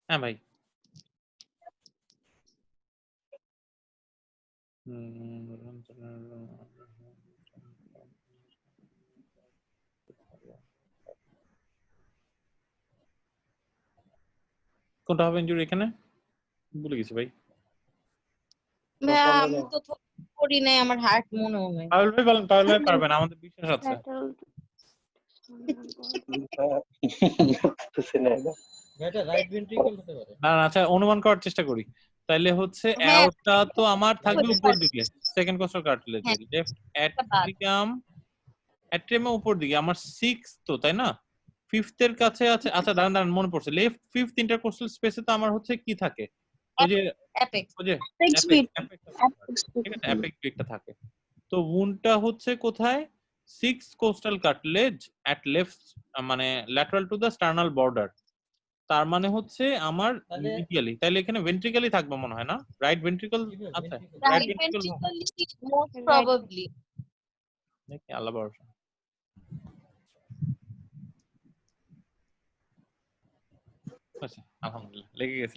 হ্যাঁ ভাই। কোনটা হবে ইনজুরি এখানে? ভুলে গেছি ভাই। আমি তো করি নাই, আমার হার্ট মনেও নাই। পারুল ভাই বলেন, পারুল ভাই পারবেন, আমাদের বিশ্বাস আছে। না আচ্ছা, অনুমান করার চেষ্টা করি। তাইলে হচ্ছে অ্যাওর্টা তো আমার থাকবে উপরের দিকে, second coastal cartilage, left atrium উপর দিকে, আমার 6 তো তাই না? 5th এর কাছে আছে। আচ্ছা দাঁড়ান মনে পড়ছে, লেফট 5th ইন্টারকোস্টাল স্পেসে তো আমার হচ্ছে কি থাকে, ওই যে অ্যাপেক্স, ঠিক আছে, অ্যাপেক্স পিকটা থাকে। তো উন্ডটা হচ্ছে কোথায়? 6 কোস্টাল কার্টিলেজ অ্যাট লেফট, মানে lateral to the sternal border. তার মানে হচ্ছে আমার মিডিয়ালি, তাইলে এখানে ভেন্ট্রিকলি থাকবে মনে হয় না? রাইট ভেন্ট্রিকল আছে, রাইট ভেন্ট্রিকল মোস্ট প্রবাবলি। দেখি আল্লাহ ভরসা। আচ্ছা আলহামদুলিল্লাহ, লেগে গেছে।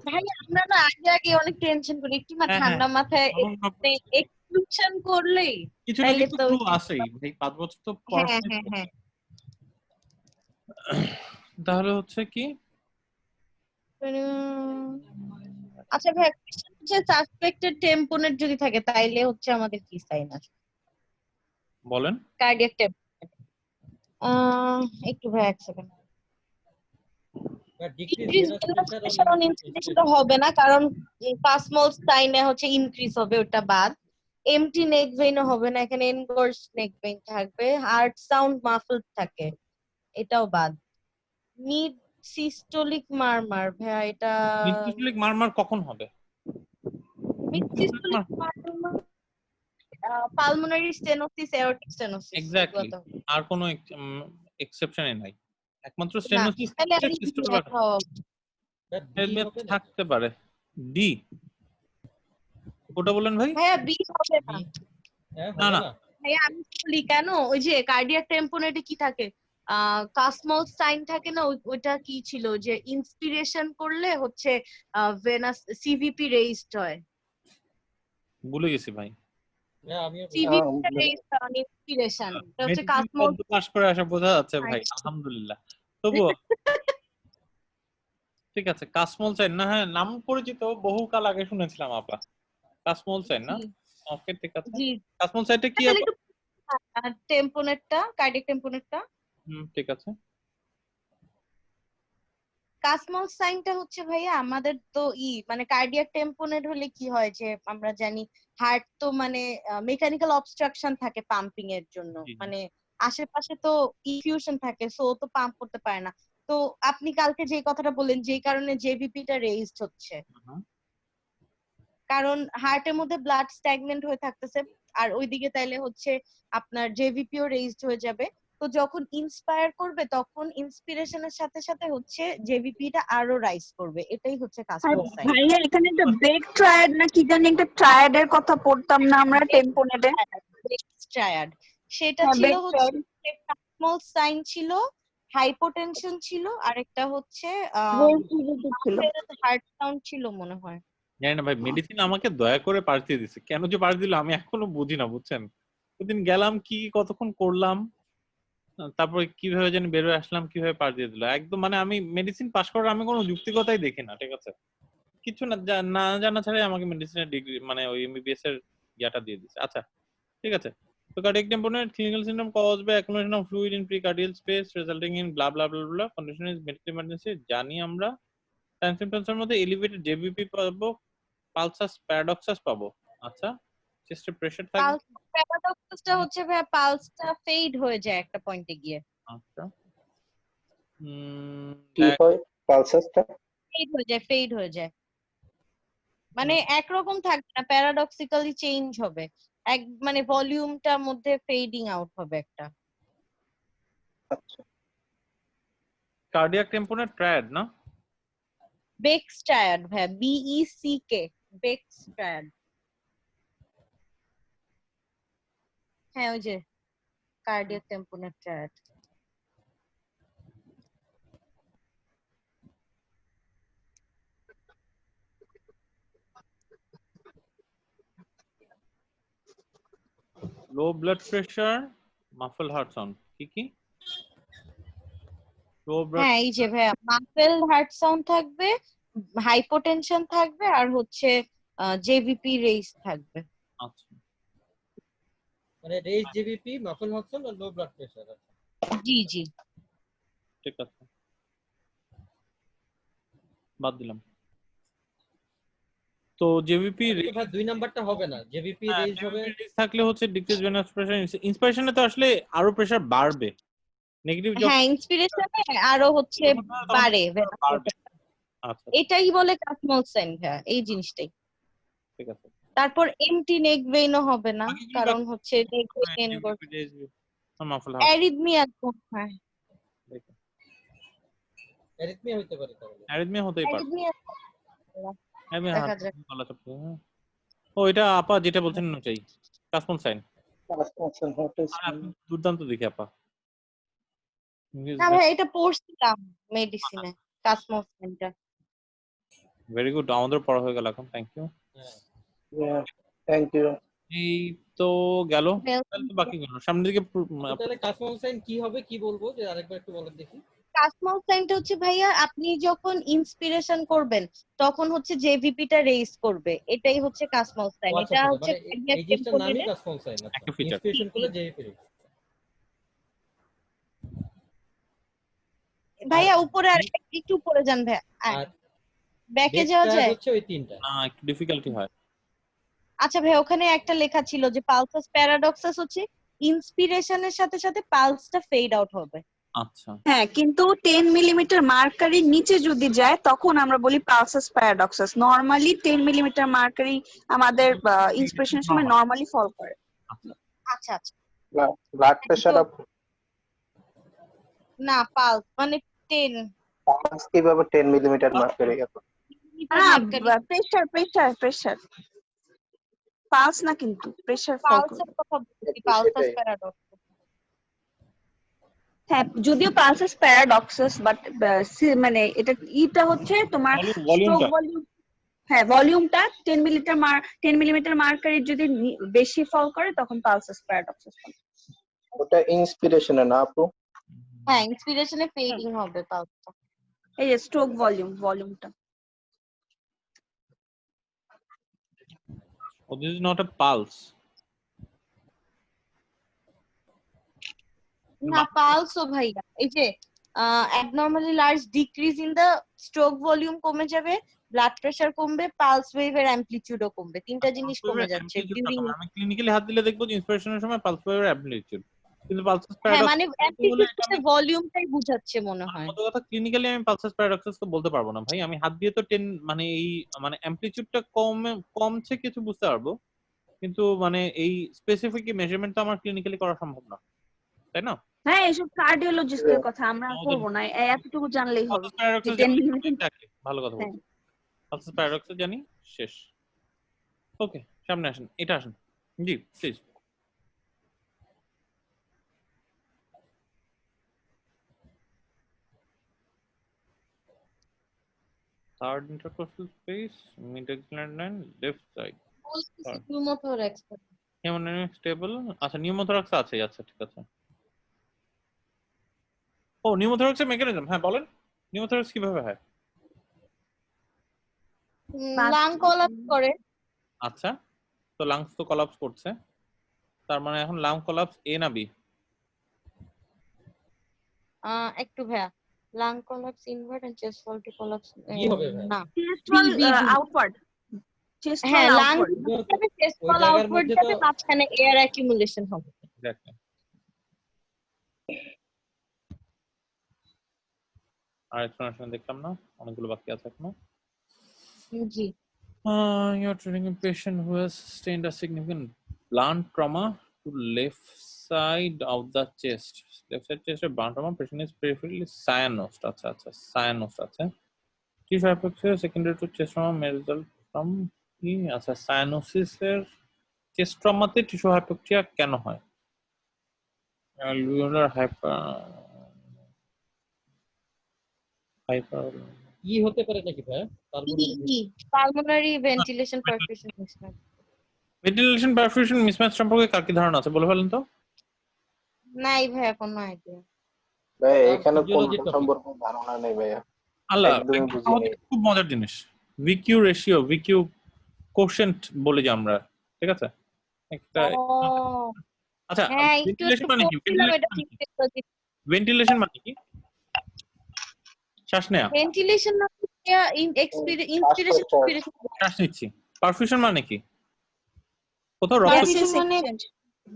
ভাই আমরা না আগে অনেক টেনশন করি, একটু না ঠান্ডা মাথায় এক্সক্লুশন করলেই কিছু না কিছু ক্লু আছেই ভাই, 5 বছর তো পড়াশোনা করছি। তাহলে হচ্ছে কি, আচ্ছা ভাই, যে সাসপেক্টেড টেম্পোনেট যদি থাকে তাইলে হচ্ছে আমাদের কি সাইন আছে বলেন? কার্ডিয়াক টেম্পোনেট। একটু ভাই এক সেকেন্ড। হবে না, কারণ পাসমল সাইনে হচ্ছে ইনক্রিজ হবে, ওটা বাদ। এমটি নেক ভেইনও হবে না, এখানে এনগোর্স নেক ভেইন থাকবে। হার্ট সাউন্ড মাফলড থাকে, এটাও বাদ। মিড সিস্টোলিক মারমার, ভাই এটা মিড সিস্টোলিক মারমার কখন হবে? Mid systolic murmur pulmonary stenosis, aortic stenosis, exactly. আর কোনো এক্সেপশনই নাই, একমাত্র স্টেনোসিস থাকতে পারে। ডি ওটা বলেন ভাই। ভাইয়া বি হবে না। না না ভাইয়া আমি বলি কেন, ওই যে কার্ডিয়াক টেম্পোনেটে কি থাকে, কাসমল সাইন থাকে না, ওইটা কি ছিল যে ইন্সপিরেশন করলে হচ্ছে ভেনাস সিভিপি রেইজড হয়। ভুলে গেছি ভাই। সিভিপি রেইজড হয় ইন্সপিরেশন, এটা হচ্ছে কাসমল পাস করে আসা বোঝা যাচ্ছে ভাই, আলহামদুলিল্লাহ। তবুও ঠিক আছে, কাসমল সাইন না, হ্যাঁ নাম পরিচিত, বহুকাল আগে শুনেছিলাম আপা। কাসমল সাইন না, ওকে ঠিক আছে। কাসমল সাইনটা কি আপা? টেম্পোনেটটা, কার্ডিয়াক টেম্পোনেটটা। ঠিক আছে। কাসমল সাইনটা হচ্ছে ভাইয়া আমাদের তো মানে কার্ডিয়াক টেম্পোনেট হলে কি হয় যে আমরা জানি হার্ট তো মানে মেকানিক্যাল অবস্ট্রাকশন থাকে পাম্পিং এর জন্য, মানে আশেপাশে তো ইনফিউশন থাকে, সো তো পাম্প করতে পারে না। তো আপনি কালকে যে কথাটা বললেন, যে কারণে জেভিপিটা রেইজড হচ্ছে, কারণ হার্টের মধ্যে ব্লাড স্ট্যাগনেন্ট হয়ে থাকতেছে, আর ওইদিকে তাইলে হচ্ছে আপনার জেভিপিও রেইজড হয়ে যাবে। তো যখন ইন্সপায়ার করবে তখন ইন্সপিরেশনের সাথে সাথে হচ্ছে জেভিপিটা আরো রাইজ করবে, এটাই হচ্ছে কাসমল সাইন। ভাইয়া এখানে একটা বেক ট্রায়াড না কি জানি একটা ট্রায়াডের কথা পড়তাম না আমরা টেম্পোনেটে? বেক ট্রায়াড, সেটা ছিল হচ্ছে কাসমল সাইন ছিল, হাইপোটেনশন ছিল, আরেকটা হচ্ছে হার্ট সাউন্ড ছিল মনে হয়। জানি না ভাই, মেডিসিন আমাকে দয়া করে পাস দিয়ে দিছে, কেন যে পাস দিল আমি এখনো বুঝি না, বুঝছেন? ওদিন গেলাম, কি কতক্ষণ করলাম, তারপরে কিভাবে জানি বের হয়ে আসলাম, কিভাবে পাস দিয়ে দিল একদম। মানে আমি মেডিসিন পাস করার আমি কোনো যুক্তিকতাই দেখি না, ঠিক আছে? কিছু না না জানা ছাড়াই আমাকে মেডিসিনের ডিগ্রি, মানে ওই এমবিবিএস এর ইয়াটা দিয়ে দিছে। আচ্ছা ঠিক আছে। তো cardiac টেম্পোনেট clinical symptom caused by accumulation of fluid in precardial space resulting in blah blah blah blah, condition is medical emergency, জানি আমরা। সাইন সিম্পটমস এর মধ্যে এলিভেটেড জেবিপি পাবো, পালসাস প্যারাডক্সাস পাবো। আচ্ছা, চেস্টে প্রেসার থাকবে। প্যারাডক্সাসটা হচ্ছে ভাই পালসটা ফেড হয়ে যায় একটা পয়েন্টে গিয়ে। আচ্ছা কি হয় পালসাসটা? ফেড হয়ে যায়, মানে একরকম থাকবে না, প্যারাডক্সিক্যালি চেঞ্জ হবে, এক মানে ভলিউমটার মধ্যে ফেডিং আউট হবে একটা। আচ্ছা, কার্ডিয়াক টেম্পোনেট ট্রায়াড না? বেকস ট্রায়াড ভাই, বিইসিকে, বেকস ট্রায়াড। হ্যাঁ ওই যে cardiac টেম্পোনেট triad. Low blood pressure, মাফল heart sound, কি লো ব্লাড হ্যাঁ এই যে ভাইয়া মাফেল হার্ট সাউন্ড থাকবে, হাইপোটেনশন থাকবে, আর হচ্ছে জেভিপি রেইজ থাকবে। আচ্ছা মানে রেজ জিবিপি, মাফল হকসন আর লো ব্লাড প্রেশার। জি জি ঠিক আছে, বাদ দিলাম। তো জেভিপি তো ভাই 2 নাম্বারটা হবে না, জেবিপি রেজ হবে। থাকলে হচ্ছে ডিক্রিজ ভেনাস প্রেশার, ইন্সপিরেশনে তো আসলে আরো প্রেশার বাড়বে, নেগেটিভ হ্যাঁ ইন্সপিরেশনে আরো হচ্ছে বাড়ে। বাড়বে। আচ্ছা এটাই বলে কাসমল সাইন ভাইয়া, এই জিনিসটাই। ঠিক আছে, তারপর এমটি নেক ভেইনও হবে না, বাকিগুলো কারণ হচ্ছে নেক ভেইন মাফল হার্ট অ্যারিথমিয়া হ্যাঁ অ্যারিথমিয়া হতে পারে তাহলে। অ্যারিথমিয়া হতেই পারে, অ্যারিথমিয়া অ্যারিথমিয়া দেখা হার্ট যাক। গলা চাপতে। ও এটা আপা যেটা বলছেন ওটাই কাসমল সাইন। Rasmussen heart is আপনি দুর্দান্ত দেখি আপা। না ভাই এটা পড়ছিলাম মেডিসিনে, কাসমল সাইনটা। ভেরি গুড, আমাদের পড়া হয়ে গেল এখন, থ্যাংক ইউ। হ্যাঁ yeah. Thank you. এই তো গেল, তাহলে তো বাকি গেল সামনের দিকে। তাহলে কাসমল সাইন কি হবে, কি বলবো যে আরেকবার একটু বলেন দেখি। কাসমল সাইনটা হচ্ছে ভাইয়া আপনি যখন ইন্সপিরেশন করবেন তখন হচ্ছে জেভিপিটা রেইজ করবে, এটাই হচ্ছে কাসমল সাইন। আচ্ছা, এটা ঠিক আছে, হচ্ছে মানে এই জিনিসটার নামই কাসমল সাইন। আচ্ছা, একটা feature। ইন্সপিরেশন করলে জেবিপি রেজ। ভাইয়া উপরে আর একটু উপরে যান ভাইয়া, আর ব্যাকে বেস যাওয়া ট্রায়াড যায়। হচ্ছে ওই তিনটা। না একটু ডিফিকাল্টি হয়। আচ্ছা ভাই ওখানে একটা লেখা ছিল যে পালসাস প্যারাডক্সাস হচ্ছে ইন্সপিরেশনের সাথে সাথে পালসটা ফেড আউট হবে। আচ্ছা হ্যাঁ, কিন্তু 10 মিলিমিটার মার্কারির নিচে যদি যায় তখন আমরা বলি pulsus paradoxus. Normally 10 millimetre mercury আমাদের ইন্সপিরেশনের সময় নরমালি ফল করে। আচ্ছা আচ্ছা Blood pressure up. না পালস মানে 10 Pulse কিভাবে 10 মিলিমিটার মার্ক করে গেল? প্রেসার প্রেসার প্রেসার পালস না, কিন্তু প্রেসার ফল পালসের করবে। কথা বলছি, পালসাস সেটাই। প্যারাডক্সাস। হ্যাঁ, যদিও পালসাস প্যারাডক্সাস বাট মানে এটা হচ্ছে তোমার স্ট্রোক ভলিউম। হ্যাঁ, ভলিউমটা 10 মিলিমিটার মার্কারি যদি বেশি ফল করে তখন পালসাস প্যারাডক্সাস। ওটা ইন্সপিরেশনে না আপু? হ্যাঁ ইন্সপিরেশনে ফেডিং হবে পালসটা। এই যে স্ট্রোক ভলিউমটা। Oh, this is not a pulse. না পালসও ভাইয়া এই যে abnormally large decrease in the stroke volume কমে যাবে, ব্লাড প্রেশার কমবে, পালস ওয়েভের অ্যামপ্লিটিউডও কমবে, তিনটা জিনিস কমে যাচ্ছে ডিউরিং। আমি ক্লিনিক্যালি হাত দিলে দেখবো যে ইন্সপিরেশনের সময় পালস ওয়েভের অ্যামপ্লিটিউড, কিন্তু পালসাস হ্যাঁ প্যারাডক্স মানে অ্যামপ্লিটিউড ভলিউমটাই বুঝাচ্ছে মনে হয়। মতো কথা ক্লিনিক্যালি আমি পালসাস প্যারাডক্সাস তো বলতে পারবো না ভাই, আমি হাত দিয়ে তো 10 মানে এই মানে অ্যামপ্লিটিউডটা কমছে কিছু বুঝতে পারবো, কিন্তু মানে এই স্পেসিফিক মেজারমেন্ট তো আমার ক্লিনিক্যালি করা সম্ভব না, তাই না? হ্যাঁ, এসব কার্ডিওলজিস্টের কথা আমরা করবো না, এতটুকু জানলেই হবে। পালসাস যে 10 মিলিমিটার। ভালো কথা বলছো, পালসাস প্যারাডক্স জানি, শেষ। ওকে সামনে আসেন, এটা আসেন জি please. Third intercostal space, mid-axillary line, left side. Pneumothorax. Hemodynamic stable. আচ্ছা নিউমোথোরাক্স আছে, আচ্ছা ঠিক আছে। ও নিউমোথোরাক্সের মেকানিজম, হ্যাঁ বলেন নিউমোথোরাক্স কিভাবে হয়? লাং কোলাপস করে। আচ্ছা তো লাংস তো কোলাপস করছে, তার মানে এখন লাং কোলাপস এ না বি? একটু ভাইয়া lung collapse invert and chest wall to collapse কি হবে ভাই? না chest wall outward. Chest wall হ্যাঁ লাং আউটওয়ার্ড। চেস্ট ওই ওয়াল জায়গার আউটওয়ার্ড মধ্যে যাবে, তো- মাঝখানে এয়ার অ্যাকিউমুলেশন হবে। এক্স্যাক্টলি। আর এক্সপ্লেনেশন দেখলাম না, অনেকগুলো বাকি আছে এখনো। জি You're treating a patient who has sustained a significant blunt trauma to left side of the chest. Left side chest A blunt trauma, patient is peripherally cyanosed. আচ্ছা আচ্ছা cyanosed আছে। Tissue hypoxia secondary to chest trauma may result from কি? আচ্ছা cyanosis এর chest trauma তে tissue hypoxia কেন হয়? Alveolar hyper কি হতে পারে নাকি ভাই? Pulmonary ventilation perfusion system. Ventilation perfusion mismatch সম্পর্কে কার কি ধারণা আছে বলে ফেলেন তো? নাই ভাইয়া কোনো আইডিয়া। ভাই এখানে কোন physiology topic। সম্পর্কে ধারণা নেই ভাইয়া, আল্লাহ, একদমই এটা বুঝিনি। আমাদের খুব মজার জিনিস। ভিকিউ রেশিও, ভিকিউ কোশেন্ট বলি যে আমরা, ঠিক আছে? একটা ও আচ্ছা, হ্যাঁ, একটু ভেন্টিলেশন মানে কি? পড়ছিলাম এটা ভেন্টিলেশন মানে কি? শ্বাস নেওয়া, ভেন্টিলেশন না ইন্সপিরেশন শ্বাস নিচ্ছি। পারফিউশন মানে কি? কোথাও রক্ত, পারফিউশন মানে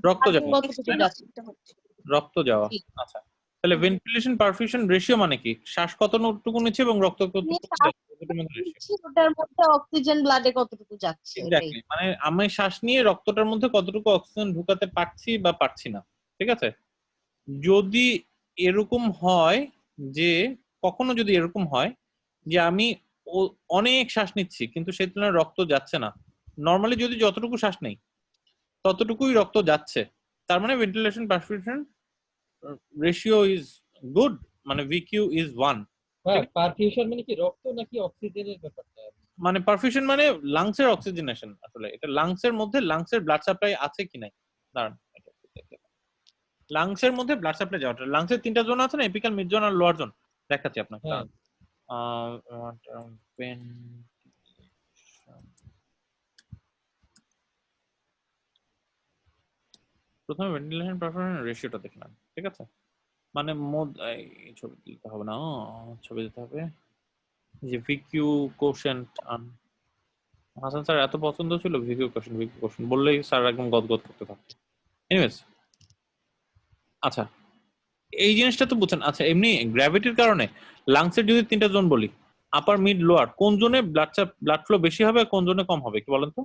রক্ত যাওয়া, কতটুকু যাচ্ছে। রক্ত যাওয়া। আচ্ছা, তাহলে ভেন্টিলেশন পারফিউশন রেশিও মানে কি? শ্বাস কতটুকু নিচ্ছে এবং রক্ত কতটুকু যাচ্ছে। ওটার মধ্যে অক্সিজেন ব্লাডে কতটুকু যাচ্ছে ওটাই। এক্স্যাক্টলি, মানে আমি শ্বাস নিয়ে রক্তটার মধ্যে কতটুকু অক্সিজেন ঢুকাতে পারছি বা পারছি না, ঠিক আছে? যদি এরকম হয় যে, কখনো যদি এরকম হয় যে আমি অনেক শ্বাস নিচ্ছি কিন্তু সেই তুলনায় রক্ত যাচ্ছে না, নর্মালি যদি যতটুকু শ্বাস নেই ততটুকুই রক্ত যাচ্ছে, তার মানে ventilation perfusion ratio is good, মানে ভিকিউ ইজ 1। হ্যাঁ, পারফিউশন মানে কি রক্ত নাকি অক্সিজেনের ব্যাপারটা? মানে পারফিউশন মানে লাংসের অক্সিজেনেশন, আসলে এটা লাংসের মধ্যে লাংসের ব্লাড সাপ্লাই আছে কি নাই। দাঁড়ান, লাংসের মধ্যে ব্লাড সাপ্লাই যাওয়াটা, লাংসের 3টা জোন আছে না, এপিক্যাল, মিড জোন আর লোয়ার জোন। দেখাচ্ছি আপনাকে। হ্যাঁ। প্রথমে ভেন্টিলেশন পারফরম্যান্স রেশিওটা দেখলাম, ঠিক আছে? মানে এই ছবি দিতে হবে না, ছবি দিতে হবে যে ভিকিউ কোশেন্ট। হাসান স্যার এত পছন্দ ছিল ভিকিউ কোশেন্ট বললেই স্যার একদম গদগদ করতে থাকতো। এনিওয়েজ, আচ্ছা এই জিনিসটা তো বুঝছেন। আচ্ছা, এমনি গ্র্যাভিটির কারণে লাংসের যদি 3টা জোন বলি, আপার, মিড, লোয়ার, কোন জোনে ব্লাড ফ্লো বেশি হবে, কোন জোনে কম হবে, কি বলেন তো?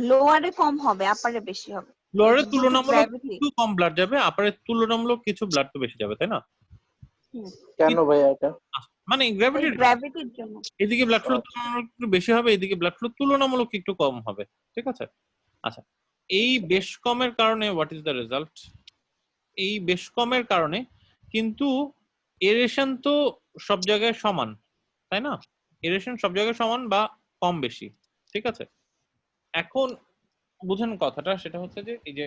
লোয়ারে কম হবে, আপারে বেশি হবে। লোয়ারে তুলনামূলক একটু কম ব্লাড যাবে, আপারে তুলনামূলক কিছু ব্লাড তো বেশি যাবে, তাই না? কেন ভাইয়া এটা? মানে গ্র্যাভিটির জন্য এদিকে ব্লাড ফ্লো তুলনামূলক একটু বেশি হবে, এদিকে ব্লাড ফ্লো তুলনামূলক একটু কম হবে, ঠিক আছে? আচ্ছা, এই বেশ কমের কারণে হোয়াট ইজ দ্য রেজাল্ট? এই বেশ কমের কারণে কিন্তু এরেশন তো সব জায়গায় সমান, তাই না? এরেশন সব জায়গায় সমান বা কম বেশি, ঠিক আছে? এখন বুঝেন কথাটা, সেটা হচ্ছে যে এই যে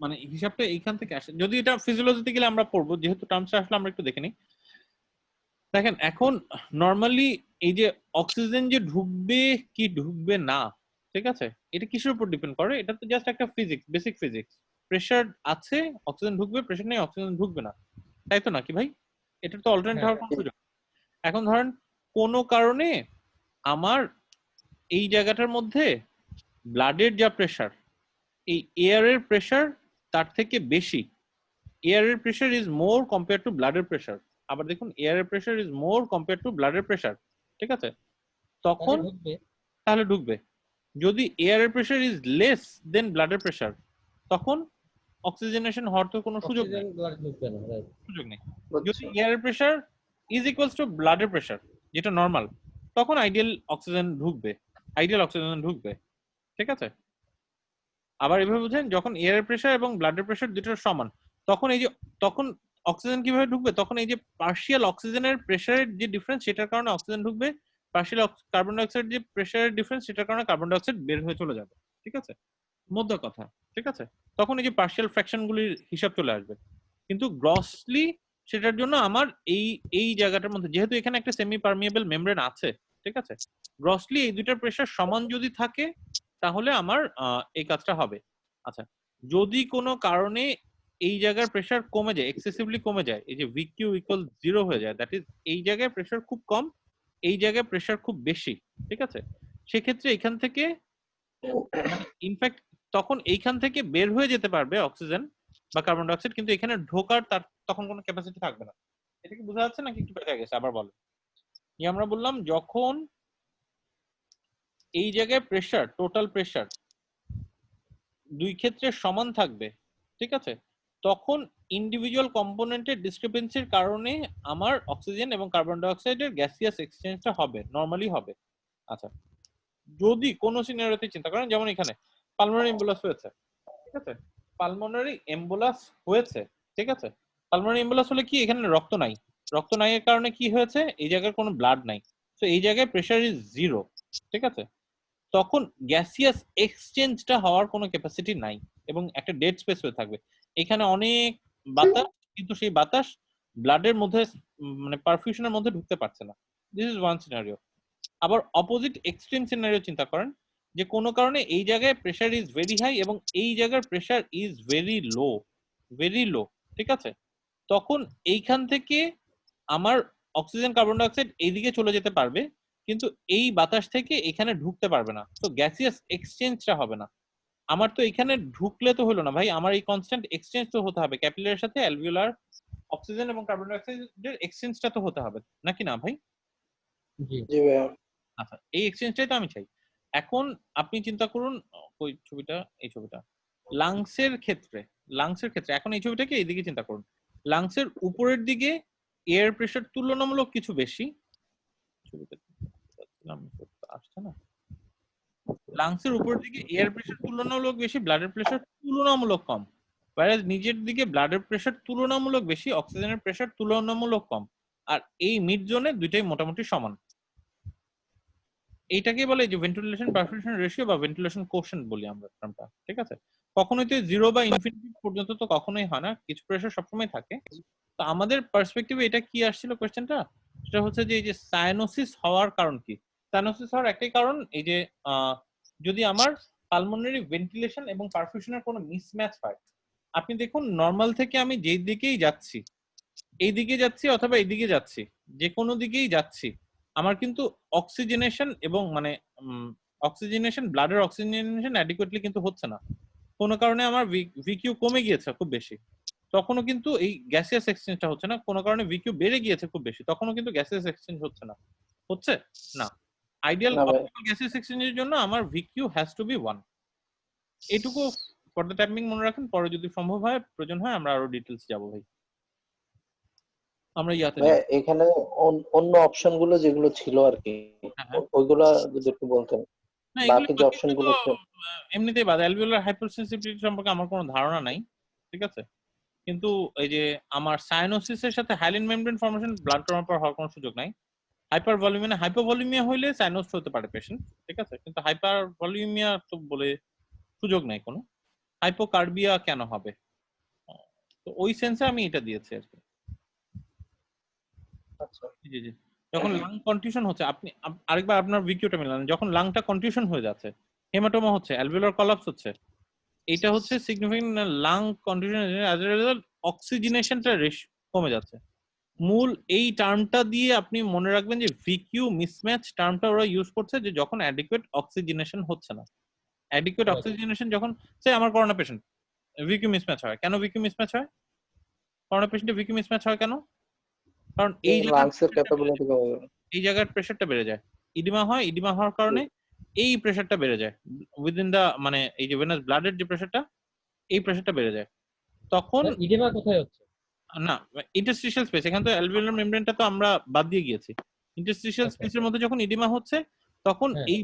মানে হিসাবটা এইখান থেকে আসে। যদি এটা ফিজিওলজিতে গেলে আমরা পড়বো, যেহেতু টার্মসটা আসলে আমরা একটু দেখে নিই। দেখেন, এখন নরমালি এই যে অক্সিজেন যে ঢুকবে কি ঢুকবে না, ঠিক আছে, এটা কিসের উপর ডিপেন্ড করে? এটা তো জাস্ট একটা ফিজিক্স, বেসিক ফিজিক্স। প্রেসার আছে, অক্সিজেন ঢুকবে, প্রেসার নেই, অক্সিজেন ঢুকবে না, তাই তো নাকি ভাই? এটা তো অল্টারনেট হওয়ার কোনো সুযোগ। এখন ধরেন কোনো কারণে আমার এই জায়গাটার মধ্যে ব্লাডের যা প্রেসার, এই এয়ারের প্রেসার তার থেকে বেশি, এয়ারের pressure is more compare to ব্লাডের প্রেসার। আবার দেখুন, এয়ারের pressure is more compare to ব্লাডের প্রেসার, ঠিক আছে? তখন তাহলে ঢুকবে। যদি এয়ারের প্রেসার ইজ লেস দেন ব্লাডের প্রেসার, তখন অক্সিজেনেশন হওয়ার তো কোনো সুযোগ নেই, সুযোগ নেই। যদি এয়ারের প্রেসার ইজ ইকুয়ালস টু ব্লাডের প্রেসার, যেটা নরমাল, তখন আইডিয়াল অক্সিজেন ঢুকবে, ঠিক আছে? আবার এভাবে বুঝেন, যখন এয়ারের প্রেসার এবং ব্লাডের প্রেসার দুটোর সমান, তখন এই যে তখন অক্সিজেন কিভাবে ঢুকবে? তখন এই যে পার্শিয়াল অক্সিজেনের প্রেসারের যে ডিফারেন্স, সেটার কারণে অক্সিজেন ঢুকবে, পার্শিয়াল কার্বন ডাইঅক্সাইড যে প্রেসারের ডিফারেন্স, সেটার কারণে কার্বন ডাইঅক্সাইড বের হয়ে চলে যাবে, ঠিক আছে? মধ্যে কথা, ঠিক আছে? তখন এই যে পার্শিয়াল ফ্র্যাকশনগুলির হিসাব চলে আসবে। কিন্তু গ্রসলি সেটার জন্য আমার এই জায়গাটার মধ্যে, যেহেতু এখানে একটা সেমি পারমিয়েবল মেমব্রেন আছে, ঠিক আছে, গ্রসলি এই দুইটার প্রেসার সমান যদি থাকে, তাহলে আমার এই কাজটা হবে। আচ্ছা, যদি কোনো কারণে এই জায়গার প্রেসার কমে যায়, এক্সেসিভলি কমে যায়, এই যে ভিকিউ ইকুয়াল 0 হয়ে যায়, দ্যাট ইজ এই জায়গায় প্রেসার খুব কম, এই জায়গায় প্রেসার খুব বেশি, ঠিক আছে? সেক্ষেত্রে এখান থেকে ইনফ্যাক্ট তখন এইখান থেকে বের হয়ে যেতে পারবে অক্সিজেন বা কার্বন ডাইঅক্সাইড, কিন্তু এখানে ঢোকার তার তখন কোনো ক্যাপাসিটি থাকবে না। এটা কি বোঝা যাচ্ছে নাকি একটু বেড়ে গেছে? আবার বলেন। আমরা বললাম যখন এই জায়গায় প্রেসার, টোটাল প্রেসার দুই ক্ষেত্রে সমান থাকবে, ঠিক আছে, তখন ইন্ডিভিজুয়াল কম্পোনেন্টের ডিসক্রিপেন্সির কারণে আমার অক্সিজেন এবং কার্বন ডাইঅক্সাইডের গ্যাসিয়াস এক্সচেঞ্জটা হবে, নরমালি হবে। আচ্ছা, যদি কোনো সিনারিওতে চিন্তা করেন, যেমন এখানে পালমোনারি এম্বোলাস হয়েছে, ঠিক আছে, পালমোনারি এম্বোলাস হয়েছে, ঠিক আছে, পালমোনারি এম্বোলাস হলে কি এখানে রক্ত নাই, রক্ত নাই এর কারণে কি হয়েছে? এই জায়গায় কোনো ব্লাড নাই, তো এই জায়গায় প্রেসার ইজ 0, ঠিক আছে, তখন গ্যাসিয়াস এক্সচেঞ্জটা হওয়ার কোনো ক্যাপাসিটি নাই এবং একটা ডেড স্পেস হয়ে থাকবে। এখানে অনেক বাতাস, কিন্তু সেই বাতাস ব্লাডের মধ্যে মানে পারফিউশনের মধ্যে ঢুকতে পারছে না। This is one scenario. আবার অপোজিট এক্সট্রিম সিনারিও চিন্তা করেন যে কোনো কারণে এই জায়গায় প্রেসার ইজ ভেরি হাই এবং এই জায়গার pressure is very low, very low. ঠিক আছে, তখন এইখান থেকে আমার অক্সিজেন কার্বন ডাইঅক্সাইড এইদিকে চলে যেতে পারবে, কিন্তু এই বাতাস থেকে এখানে ঢুকতে পারবে না। তো গ্যাসিয়াস এক্সচেঞ্জটা হবে না। আমার তো এখানে ঢুকলে তো হলো না ভাই, আমার এই কনস্ট্যান্ট এক্সচেঞ্জ তো হতে হবে, ক্যাপিলারির সাথে অ্যালভিওলার অক্সিজেন এবং কার্বন ডাইঅক্সাইডের এক্সচেঞ্জটা তো হতে হবে নাকি না ভাই? জি জি ভাইয়া। আচ্ছা, এই এক্সচেঞ্জটাই তো আমি চাই। এখন আপনি চিন্তা করুন, ওই ছবিটা, এই ছবিটা লাংসের ক্ষেত্রে, লাংসের ক্ষেত্রে এখন এই ছবিটাকে এইদিকে চিন্তা করুন। লাংসের উপরের দিকে এয়ার প্রেসার তুলনামূলক কিছু বেশি, ছবিটা আসছে না, লাংসের উপরের দিকে এয়ার প্রেসার তুলনামূলক বেশি, ব্লাডের প্রেসার তুলনামূলক কম। whereas নিচের দিকে ব্লাডের প্রেসার তুলনামূলক বেশি, অক্সিজেনের প্রেসার তুলনামূলক কম। আর এই মিড জোনে দুইটাই মোটামুটি সমান। এইটাকে বলে যে ভেন্টিলেশন পারফিউশন রেশিও বা ভেন্টিলেশন কোশেন্ট বলি আমরা টার্মটা। ঠিক আছে, কখনোই তো জিরো বা ইনফিনিটি পর্যন্ত তো কখনোই হয় না, কিছু প্রেসার সবসময় থাকে। তো আমাদের পার্সপেক্টিভে এটা কি আসছিল কোশ্চেনটা, সেটা হচ্ছে যে এই যে সায়ানোসিস হওয়ার কারণ কি। সায়ানোসিস হওয়ার একটাই কারণ, এই যে যদি আমার পালমোনারি ভেন্টিলেশন এবং পারফিউশনের কোনো মিসম্যাচ হয়। আপনি দেখুন নর্মাল থেকে আমি যেই দিকেই যাচ্ছি, এই দিকে যাচ্ছি অথবা এই দিকে যাচ্ছি, যে কোনো দিকেই যাচ্ছি, আমার কিন্তু অক্সিজেনেশন এবং মানে অক্সিজেনেশন, ব্লাডের অক্সিজেনেশন অ্যাডিকুয়েটলি কিন্তু হচ্ছে না। কোনো কারণে আমার ভিকিউ কমে গিয়েছে খুব বেশি, তখনও কিন্তু এই গ্যাসিয়াস এক্সচেঞ্জটা হচ্ছে না। কোনো কারণে ভিকিউ বেড়ে গিয়েছে খুব বেশি, তখনও কিন্তু গ্যাসিয়াস এক্সচেঞ্জ হচ্ছে না। হচ্ছে না। আইডিয়াল না ভাই। অপটিমাল গ্যাসিয়াস এক্সচেঞ্জের জন্য আমার ভিকিউ হ্যাজ টু বি 1। এইটুকু ফর দ্য টাইমিং মনে রাখেন, পরে যদি সম্ভব হয়, প্রয়োজন হয়, আমরা আরো ডিটেলস যাবো ভাই। আমরা ইয়াতে ভাইয়া যাব। এখানে অন্য অপশন গুলো যেগুলো ছিল আর কি, হ্যাঁ হ্যাঁ, ওইগুলা যদি একটু বলতেন, না এগুলো বাকি যে অপশন তো গুলো ছিল। এমনিতেই বাদ। অ্যালভিওলার হাইপারসেনসিটিভিটি সম্পর্কে আমার কোনো ধারণা নাই, ঠিক আছে, কিন্তু এই যে আমার সাইনোসিসের সাথে hyaline membrane formation blood transfer হওয়ার কোনো সুযোগ নাই। হাইপার ভলিউমিয়া, হাইপোভলিউমিয়া হইলে সাইনোস হতে পারে পেশেন্ট, ঠিক আছে, কিন্তু হাইপার ভলিউমিয়া তো বলে সুযোগ নাই কোনো। হাইপোকার্বিয়া কেন হবে, তো ওই সেন্সে আমি এটা দিয়েছি আর কি। আচ্ছা। জি জি, যখন লাং কন্টিউশন হচ্ছে, আপনি আরেকবার আপনার ভিকিউটা মিলান, যখন লাংটা কন্টিউশন হয়ে যাচ্ছে, হেমাটোমা হচ্ছে, অ্যালভিওলার কলাপস হচ্ছে, এটা হচ্ছে significant lung contusion, as a result অক্সিজেনেশনটা কমে যাচ্ছে। মূল এই টার্মটা দিয়ে আপনি মনে রাখবেন যে ভিকিউ মিসম্যাচ টার্মটা ওরা ইউজ করছে, যে যখন অ্যাডিকুয়েট অক্সিজেনেশন হচ্ছে না। অ্যাডিকুয়েট অক্সিজেনেশন যখন, সে আমার করোনা পেশেন্ট, ভিকিউ মিসম্যাচ হয় কেন? ভিকিউ মিসম্যাচ হয় করোনা পেশেন্টে, ভিকিউ মিসম্যাচ হয় কেন? কারণ এই জায়গার লাংসের ক্যাপাবিলিটি কমে যাবে। এই জায়গার প্রেসারটা বেড়ে যায়, ইডিমা হয়, ইডিমা হওয়ার কারণে এই প্রেসারটা বেড়ে যায় উইদিন দা, মানে এই যে ভেনাস ব্লাডের যে প্রেসারটা, এই প্রেসারটা বেড়ে যায়। তখন ইডেমা কোথায় হচ্ছে? না, ইন্টারস্টিশিয়াল স্পেস, এখানে তো অ্যালভিওলার মেমব্রেনটা তো আমরা বাদ দিয়ে গিয়েছি। ইন্টারস্টিশিয়াল স্পেসের মধ্যে যখন ইডিমা হচ্ছে, তখন এই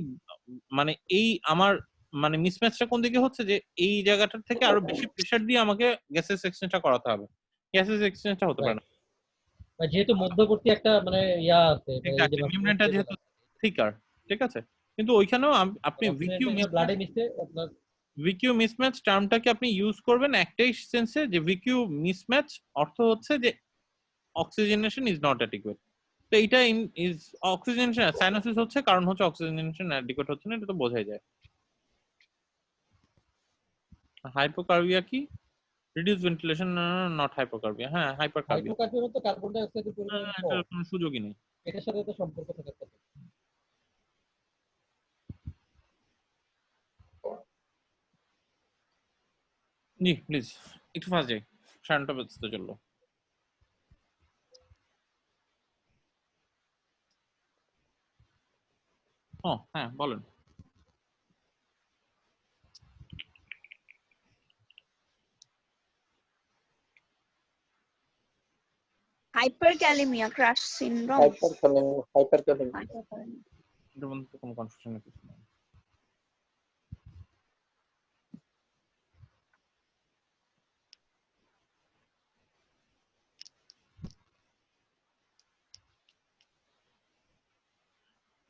মানে এই আমার মানে মিসম্যাচটা কোন দিকে হচ্ছে, যে এই জায়গাটার থেকে আরো বেশি প্রেসার দিয়ে আমাকে গ্যাসেস এক্সচেঞ্জটা করাতে হবে। গ্যাসেস এক্সচেঞ্জটা হতে পারে না, যেহেতু মধ্যবর্তী একটা মানে ইয়া আছে, এক্স্যাক্টলি মেমব্রেনটা যেহেতু থিকার, ঠিক আছে, কিন্তু ওইখানেও আপনি ব্লাডে মিশে আপনার ভিকিউ মিসম্যাচ টার্মটাকে আপনি ইউজ করবেন একটাই সেন্সে, যে ভিকিউ মিসম্যাচ অর্থ হচ্ছে যে অক্সিজেনেশন ইজ নট অ্যাডিকুয়েট। তো এইটা ইজ অক্সিজেনেশন সাইনোসিস হচ্ছে, কারণ হচ্ছে অক্সিজেনেশন অ্যাডিকুয়েট হচ্ছে না, এটা তো বোঝাই যায়। হাইপোকার্বিয়া কি? Reduce ventilation, not hypocarbia. হ্যাঁ, হাইপারকার্বিয়া, হাইপোকার্বিয়া তো কার্বন ডাই অক্সাইডের পরিমাণ কম, এটার কোনো সুযোগই নেই। এটার সাথে তো সম্পর্ক থাকার কথা। জি প্লিজ একটু ফাস্ট যাই, 9:30 বাজতে চললো। ও হ্যাঁ বলেন। Hyperkalaemia crush syndrome. হাইপারক্যালেমিয়া। এটার মধ্যে তো কোনো কনফিউশন কিছু নেই।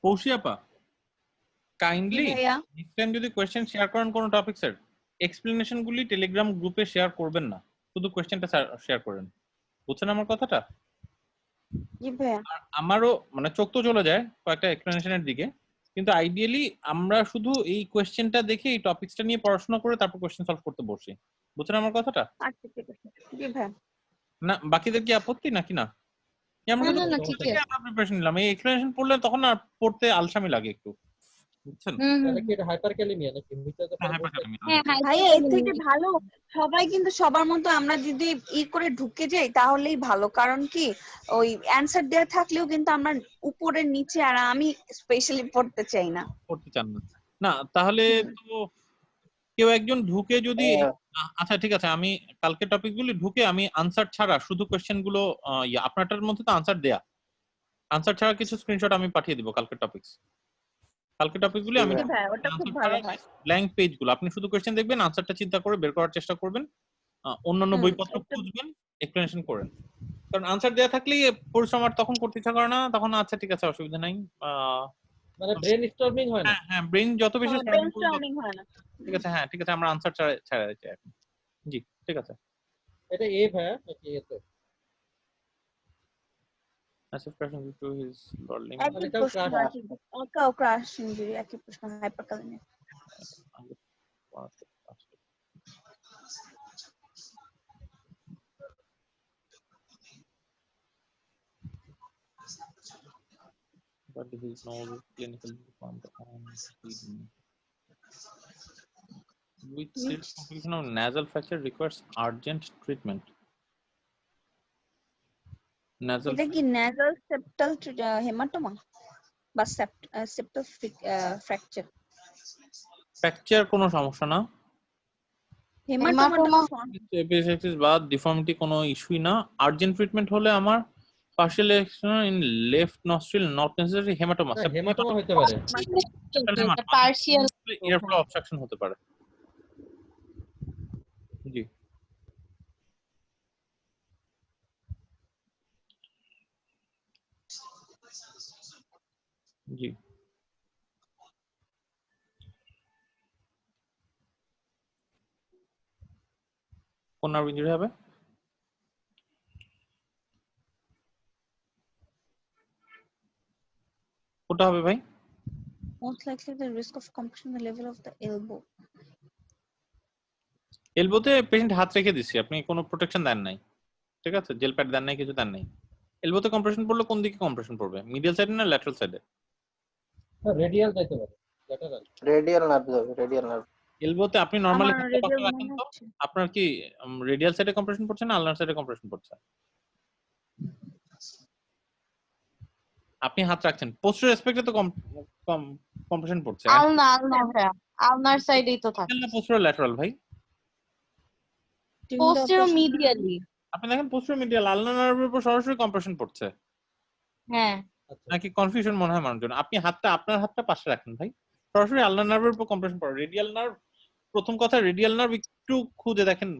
কৌশিয়াপা কাইন্ডলি ভাইয়া নেক্সট টাইম যদি কোশ্চেন শেয়ার করেন কোন টপিকসের, এক্সপ্লেনেশন গুলি টেলিগ্রাম গ্রুপে শেয়ার করবেন না, শুধু কোশ্চেনটা শেয়ার করেন। বুঝছেন আমার কথাটা? জি ভাইয়া আর আমারও মানে চোখ তো চলে যায় কয়েকটা এক্সপ্লেনেশনের দিকে, কিন্তু আইডিয়ালি আমরা শুধু এই কোশ্চেনটা দেখে এই টপিকসটা নিয়ে পড়াশোনা করে তারপর কোশ্চেন সলভ করতে বসি। বুঝছেন আমার কথাটা? আচ্ছা ঠিক আছে জি ভাইয়া না বাকিদের কি আপত্তি নাকি না? আমরা না তো না না ঠিক আছে। আমরা প্রিপারেশন নিলাম, এই এক্সপ্লেনেশন পড়লে তখন আর পড়তে আলসামি লাগে একটু, বুঝছেন? তাহলে কি এটা হাইপারক্যালেমিয়া নাকি মিটাতে হ্যাঁ ভাইয়া এর থেকে ভালো সবাই কিন্তু সবার মতো আমরা যদি করে ঢুকে যাই তাহলেই ভালো, কারণ কি ওই অ্যানসার দেওয়া থাকলেও কিন্তু আমরা উপরে নিচে, আর আমি স্পেশালি পড়তে চাই না। পড়তে চান না? না তাহলে তো কেউ একজন ঢুকে যদি আচ্ছা ঠিক আছে, আমি কালকে টপিকগুলি ঢুকে আমি আনসার ছাড়া শুধু কোশ্চেন গুলো আপনারটার মধ্যে তো আনসার দেয়া, আনসার ছাড়া কিছু স্ক্রিনশট আমি পাঠিয়ে দিব কালকে টপিকস। কালকে টপিকগুলি আমি জি ভাইয়া ওটা খুব ভালো হয়। ব্ল্যাঙ্ক পেজ গুলো আপনি শুধু কোশ্চেন দেখবেন, আনসারটা চিন্তা করে বের করার চেষ্টা করবেন, অন্যান্য বইপত্র খুঁজবেন, এক্সপ্লেনেশন করেন। কারণ আনসার দেয়া থাকলেই পরিশ্রম আর তখন করতে ইচ্ছা করে না, তখন আচ্ছা ঠিক আছে অসুবিধা নাই, মানে ব্রেন স্টর্মিং হয় না। হ্যাঁ হ্যাঁ ব্রেন যত বেশি ব্রেনস্টর্মিং হয় না। ঠিক আছে, হ্যাঁ ঠিক আছে আমরা আনসার ছাড়া চাই এখন। জি ঠিক আছে। এটা এ ভাইয়া নাকি এ তো Massive crash due to his Lord limit. একই প্রশ্ন ও ক্রাশ ইনজুরি, একই প্রশ্ন হাইপারকালেমিয়া। But he is no clinical found on bleeding. Which serious complication of nasal fracture requires urgent treatment? Nasal এটা কি nasal septal হেমাটোমা বা septal fracture? ফ্র্যাকচার কোনো সমস্যা না, হেমাটোমাটা এপিসেক্সিস বা ডিফর্মিটি কোনো ইস্যুই না। আর্জেন্ট ট্রিটমেন্ট হলে আমার partial excision in left nostril, not necessarily hematoma. Haematoma হতে পারে। পার্শিয়াল এয়ারফ্লো অবস্ট্রাকশন হতে পারে। জি জি কোন নার্ভ ইনজুরি হবে? কোনটা হবে ভাই? most likely the risk of compression the level of the elbow. এলবোতে পেশেন্ট হাত রেখে দিছি, আপনি কোনো প্রোটেকশন দেন নাই, ঠিক আছে, জেল প্যাড দেন নাই, কিছু দেন নাই। এলবোতে কম্প্রেশন পড়লে কোন দিকে কম্প্রেশন পড়বে, মিডিয়াল সাইডে না ল্যাটারাল সাইডে? রেডিয়াল যাইতে পারে, ল্যাটারাল। রেডিয়াল নার্ভ যাবে, রেডিয়াল নার্ভ। এলবোতে আপনি নরমালি আমার হাতটা রেডিয়াল পাশে রাখেন তো, আপনার কি রেডিয়াল সাইডে কম্প্রেশন পড়ছে না আলনার সাইডে কম্প্রেশন পড়ছে? আপনি হাত রাখছেন পোস্টার রেসপেক্টে তো কম্প্রেশন পড়ছে। আলনার সাইডেই তো থাকে। পোস্টার ল্যাটারাল ভাই? পোস্টেরো মিডিয়ালি। আপনি দেখেন পোস্টার মিডিয়াল, আলনার নার্ভের উপর সরাসরি কম্প্রেশন পড়ছে। হ্যাঁ নাকি কনফিউশন মনে হয় মানুষজন? আপনি আপনার হাতটা পাশে রাখেন ভাই, সরাসরি আলনার নার্ভের উপর কম্প্রেশন পড়ে। রেডিয়াল নার্ভ, প্রথম কথা রেডিয়াল নার্ভ একটু খুঁজে দেখেন,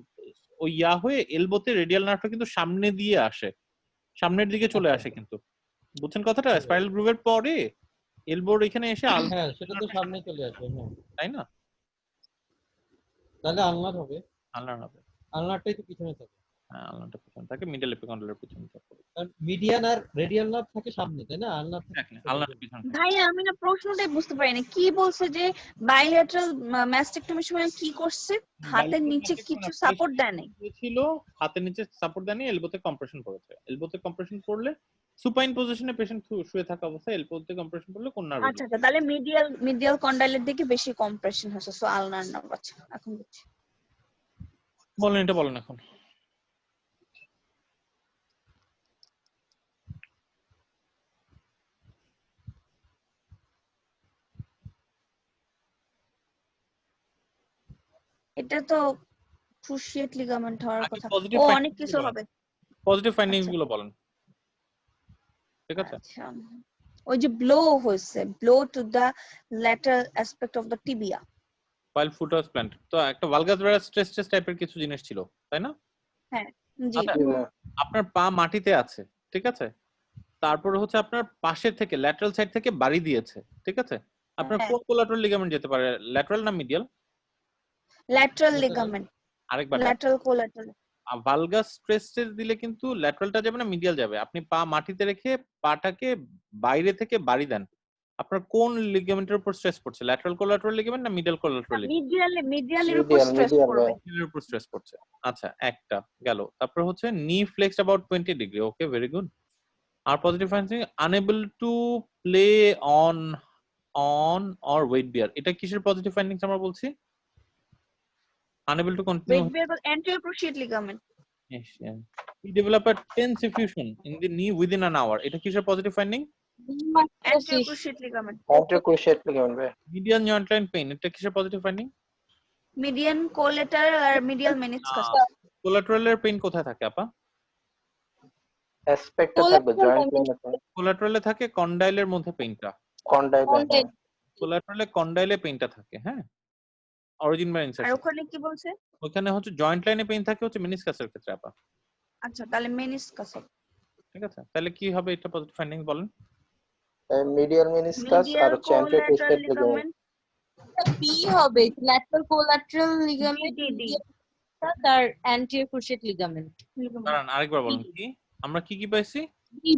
ওই হয়ে এলবোতে রেডিয়াল নার্ভটা কিন্তু সামনে দিয়ে আসে, সামনের দিকে চলে আসে কিন্তু, বুঝছেন কথাটা? স্পাইরাল গ্রুভের পরে এলবোর এখানে এসে হ্যাঁ সেটা তো সামনে চলে আসে। হ্যাঁ তাই না? তাহলে আলনার হবে, আলনার হবে, আলনারটাই তো পিছনে থাকে। হ্যাঁ আলনারটা পিছনে থাকে, মিডল এপিকন্ডালের পিছনে থাকে, কারণ মিডিয়ান আর রেডিয়াল নার্ভ থাকে সামনে, তাই না? আলনার থাকে আলনারটা পিছনে থাকে। ভাই আমি না প্রশ্নটাই বুঝতে পারি না, কি বলছে যে বাইলেটারাল ম্যাস্টেকটমির সময় কি করছে, হাতের নিচে কিছু সাপোর্ট দেয় নাই? ছিল হাতের নিচে সাপোর্ট দেয়নি, এলবোতে কম্প্রেশন করেছে। এলবোতে কম্প্রেশন করলে সুপাইন পজিশনে পেশেন্ট শুয়ে থাকা অবস্থায় এলবোতে কম্প্রেশন করলে কোন নার্ভ? আচ্ছা তাহলে মিডিয়াল কন্ডাইলের দিকে বেশি কম্প্রেশন হচ্ছে, সো আলনার নার্ভ। আচ্ছা এখন বুঝছি। বলেন, এটা বলেন এখন। এটা তো ক্রুশিয়েট লিগামেন্ট হওয়ার কথা, ও অনেক কিছু হবে। পজিটিভ ফাইন্ডিংস গুলো বলেন, ঠিক আছে? আচ্ছা ওই যে ব্লো হইছে, blow to the lateral aspect of the tibia while foot was planted, তো একটা ভালগাস ভাইরাস স্ট্রেস টাইপের কিছু জিনিস ছিল, তাই না? হ্যাঁ জি। আচ্ছা, আপনার পা মাটিতে আছে, ঠিক আছে, তারপরে হচ্ছে আপনার পাশের থেকে ল্যাটারাল সাইড থেকে বাড়ি দিয়েছে, ঠিক আছে, আপনার হ্যাঁ। কোন কোলাটারাল লিগামেন্ট যেতে পারে, ল্যাটারাল না মিডিয়াল? ল্যাটারাল লিগামেন্ট, আরেকবার ল্যাটারাল কোলাটারাল। ভালগাস স্ট্রেস দিলে কিন্তু ল্যাটারালটা যাবে না, মিডিয়াল যাবে। আপনি পা মাটিতে রেখে পাটাকে বাইরে থেকে বাড়ি দেন, আপনার কোন লিগামেন্টের উপর স্ট্রেস পড়ছে, ল্যাটারাল কোলাটারাল লিগামেন্ট না মিডিয়াল কোলাটারাল লিগামেন্ট? মিডিয়ালের উপর মিডিয়াল স্ট্রেস মিডিয়াল পড়বে। মিডিয়ালের উপর স্ট্রেস পড়ছে। আচ্ছা, একটা গেল। তারপর হচ্ছে knee flexed about 20 degree. Okay, very good. আর positive finding unable to play on or weight bear, এটা কিসের পজিটিভ ফাইন্ডিংস আমরা বলছি? Unable to continue. Weight bear anterior cruciate ligament, Yes, yeah. He developed a tense effusion in the knee within an hour. এটা কিসের positive finding? anterior cruciate ligament, anterior cruciate ligament ভাই। Medial joint line pain, এটা কিসের positive finding? median collateral আর medial meniscus। কোলাটারালের pain কোথায় থাকে আপা? অ্যাসপেক্টে থাকবে, joint পেইনে থাকবে, কোলাটারালে থাকে কন্ডাইলের মধ্যে পেইনটা, কন্ডাইলে। কোলাটারালে কন্ডাইলে পেইনটা থাকে। হ্যাঁ, অরিজিন বা আর ইনসারশন। ওখানে কি বলছে? ওখানে হচ্ছে জয়েন্ট লাইনে পেইন থাকে হচ্ছে মেনিসকাসের ক্ষেত্রে আপা। আচ্ছা, তাহলে meniscus হবে। ঠিক আছে, তাহলে কি হবে এটা পজিটিভ ফাইন্ডিং বলেন? মিডিয়াল মেনিসকাস আর medial হচ্ছে anterior collateral cruciate ligament। ligament, B হবে, ল্যাটারাল কোলাটারাল লিগামেন্ট DD। আর অ্যান্টিরিয়র ক্রুশিয়েট লিগামেন্ট। দাঁড়ান আরেকবার বলুন, কি আমরা কি পাইছি? বি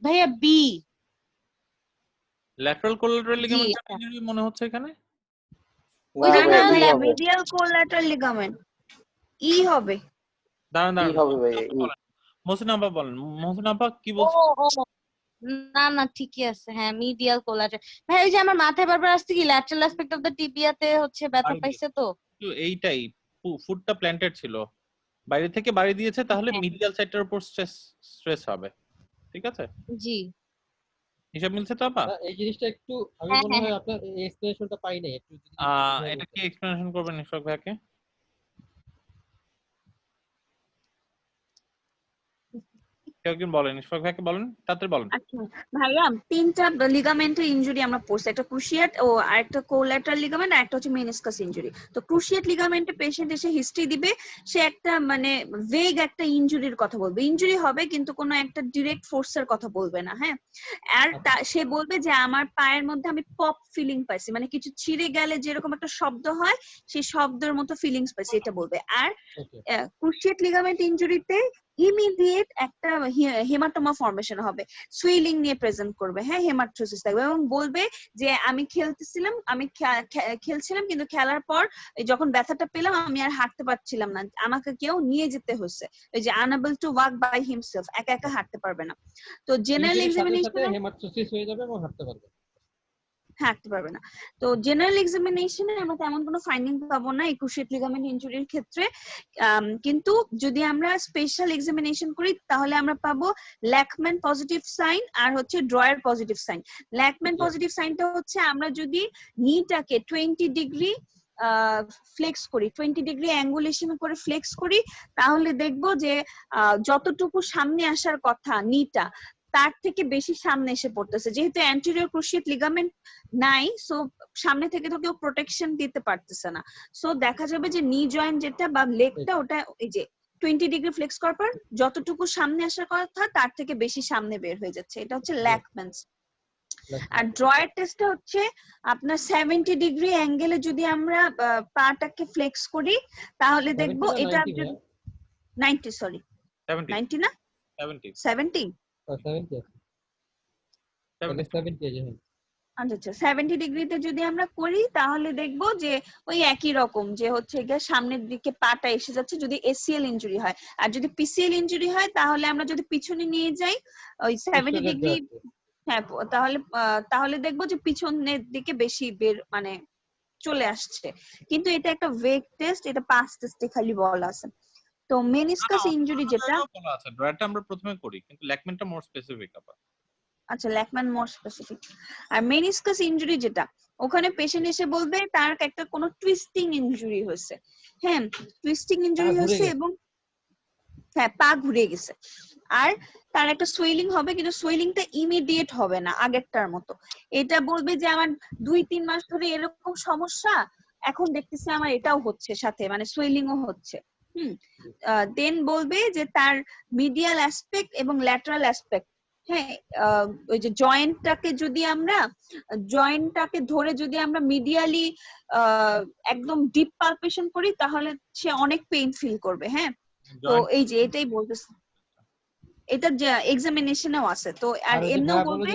ভাইয়া, বি ল্যাটারাল কোলাটারাল জি, লিগামেন্ট এটা। ইনজুরি মনে হচ্ছে এখানে। না না ভাই, ভাইয়া, হবে। medial collateral ligament ই হবে। দাঁড়ান কি হবে ভাই? মহসিন আপা বলেন, মহসিন আপা কি ও বলছে? ও না না, ঠিকই আছে। হ্যাঁ, মিডিয়াল কোলাটারাল। ভাই ওই যে আমার মাথায় বারবার আসছে কি ল্যাটারাল অ্যাসপেক্ট অফ দ্য টিবিয়াতে হচ্ছে ব্যথা পাইছে তো। এইটাই, ফুটটা প্ল্যান্টেড ছিল, বাইরে থেকে বাড়ি দিয়েছে, তাহলে হ্যাঁ। মিডিয়াল সাইডটার উপর স্ট্রেস হবে। ঠিক আছে, জি হিসাব মিলছে তো আপা? এই জিনিসটা একটু আমি হ্যাঁ, মনে হয় হ্যাঁ। আপনার এক্সপ্লেনেশনটা পাই নাই, একটু যদি এটা কি এক্সপ্লেনেশন করবেন ইশফাক ভাইকে? কেউ একজন বলেন, ইশফাক ভাইকে বলেন, তাড়াতাড়ি বলেন। আচ্ছা ভাইয়া, তিনটা লিগামেন্টের ইনজুরি আমরা পড়ছি, একটা ক্রুশিয়েট ও আরেকটা কোলাটারাল লিগামেন্ট আর একটা হচ্ছে মেনিসকাস ইনজুরি। তো ক্রুশিয়েট লিগামেন্টে পেশেন্ট এসে হিস্ট্রি দিবে, সে একটা মানে ভেগ একটা ইনজুরির কথা বলবে, ইনজুরি হবে কিন্তু কোনো একটা ডিরেক্ট ফোর্সের কথা বলবে না। হ্যাঁ, আর সে বলবে যে আমার পায়ের মধ্যে আমি পপ ফিলিং পাইছি, মানে কিছু ছিঁড়ে গেলে যেরকম একটা শব্দ হয় সেই শব্দের মতো ফিলিংস পাইছি, এটা বলবে। আর ক্রুশিয়েট লিগামেন্ট ইনজুরিতে ইমিডিয়েট একটা হেমাটোমা ফর্মেশন হবে, সুইলিং নিয়ে প্রেজেন্ট করবে। হ্যাঁ, হেমাটোসিস থাকবে এবং বলবে যে আমি খেলছিলাম কিন্তু খেলার পর যখন ব্যথাটা পেলাম আমি আর হাঁটতে পারছিলাম না, আমাকে কেউ নিয়ে যেতে হচ্ছে, ওই যে unable to walk by himself, একা একা হাঁটতে পারবে না। তো জেনারেল এক্সামিনেশনে হেমাটোসিস হয়ে যাবে এবং হাঁটতে পারবে, হাঁটতে পারবে না। তো জেনারেল এক্সামিনেশনে আমরা তেমন কোনো ফাইন্ডিং পাবো না এই ক্রুশিয়েট লিগামেন্ট ইনজুরির ক্ষেত্রে। কিন্তু যদি আমরা স্পেশাল এক্সামিনেশন করি তাহলে আমরা পাবো ল্যাকম্যান পজিটিভ সাইন আর হচ্ছে ড্রয়ার পজিটিভ সাইন। ল্যাকম্যান পজিটিভ সাইনটা হচ্ছে আমরা যদি নিটাকে 20 ডিগ্রি ফ্লেক্স করি, 20 ডিগ্রি অ্যাঙ্গুলেশন করে ফ্লেক্স করি, তাহলে দেখবো যে যতটুকু সামনে আসার কথা নিটা তার থেকে বেশি সামনে এসে পড়তেছে। যেহেতু অ্যান্টেরিয়র ক্রুশিয়েট লিগামেন্ট নাই, সো সামনে থেকে তো কেউ প্রোটেকশন দিতে পারতেছে না, সো দেখা যাবে যে নি জয়েন্ট যেটা বা লেগটা ওটা এই যে 20 ডিগ্রি ফ্লেক্স করার পর যতটুকু সামনে আসার কথা তার থেকে বেশি সামনে বের হয়ে যাচ্ছে, এটা হচ্ছে ল্যাকম্যানস। আর ড্রয়ার টেস্টটা হচ্ছে আপনার 70 ডিগ্রি অ্যাঙ্গেলে যদি আমরা পাটাকে ফ্লেক্স করি তাহলে দেখবো এটা 90 সরি 90 না 70 আচ্ছা 70 ডিগ্রিতে যদি আমরা করি তাহলে দেখবো যে ওই একই রকম, যে হচ্ছে গিয়ে সামনের দিকে পাটা এসে যাচ্ছে যদি এসিএল ইনজুরি হয়। আর যদি পিসিএল ইনজুরি হয় তাহলে আমরা যদি পিছনে নিয়ে যাই ওই 70 ডিগ্রি, হ্যাঁ তাহলে দেখবো যে পিছনের দিকে বেশি বের মানে চলে আসছে। কিন্তু এটা একটা ভেগ টেস্ট, এটা পাস টেস্টে খালি বলা আছে। তো মেনিসকাস ইনজুরি যেটা বলা আছে ড্রয়ারটা আমরা প্রথমে করি, কিন্তু ল্যাকম্যানটা মোর স্পেসিফিক আপা। আচ্ছা, ল্যাকম্যান মোর স্পেসিফিক। আর মেনিসকাস ইনজুরি যেটা, ওখানে পেশেন্ট এসে বলবে তার একটা কোনো টুইস্টিং ইনজুরি হয়েছে। হ্যাঁ, টুইস্টিং ইনজুরি হয়েছে এবং হ্যাঁ পা ঘুরে গেছে, আর তার একটা সোয়েলিং হবে কিন্তু সোয়েলিংটা ইমিডিয়েট হবে না আগেরটার মতো। এটা বলবে যে আমার 2-3 মাস ধরে এরকম সমস্যা, এখন দেখতেছি আমার এটাও হচ্ছে সাথে, মানে সোয়েলিংও হচ্ছে। দেন বলবে যে তার মিডিয়াল অ্যাসপেক্ট এবং ল্যাটারাল অ্যাসপেক্ট হ্যাঁ ওই যে জয়েন্টটাকে ধরে যদি আমরা মিডিয়ালি একদম ডিপ পালপেশন করি তাহলে সে অনেক পেইন ফিল করবে। হ্যাঁ, তো এই যে এটাই বলতেছে, এটা এক্সামিনেশনেও আছে। তো আর এমনিও বলবে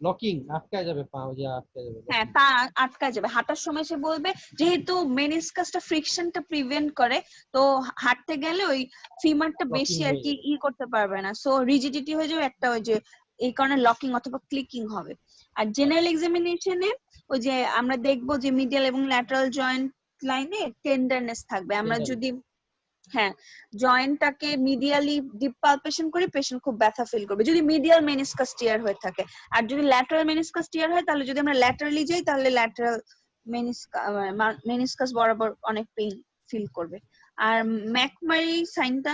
লকিং আটকা যাবে, পা যে আটকা যাবে। হ্যাঁ, পা আটকা যাবে। হাঁটার সময় সে বলবে যেহেতু মেনিসকাসটা ফ্রিকশনটা প্রিভেন্ট করে, তো হাঁটতে গেলে ওই ফিমারটা বেশি আর কি করতে পারবে না, সো রিজিডিটি হয়ে যাবে একটা, ওই যে এই কারণে লকিং অথবা ক্লিকিং হবে। আর জেনারেল এক্সামিনেশনে ওই যে আমরা দেখবো যে মিডিয়াল এবং ল্যাটারাল জয়েন্ট লাইনে টেন্ডারনেস থাকবে। আমরা যদি হ্যাঁ জয়েন্টটাকে মিডিয়ালি ডিপ পালপেশন করি, পেশেন্ট খুব ব্যথা ফিল করবে যদি মিডিয়াল মেনিসকাস টিয়ার হয়ে থাকে। আর যদি ল্যাটারাল মেনিসকাস টিয়ার হয় তাহলে যদি আমরা ল্যাটারালি যাই তাহলে ল্যাটারাল মেনিসকাস বরাবর অনেক পেইন ফিল করবে। আর ম্যাকমারি সাইনটা,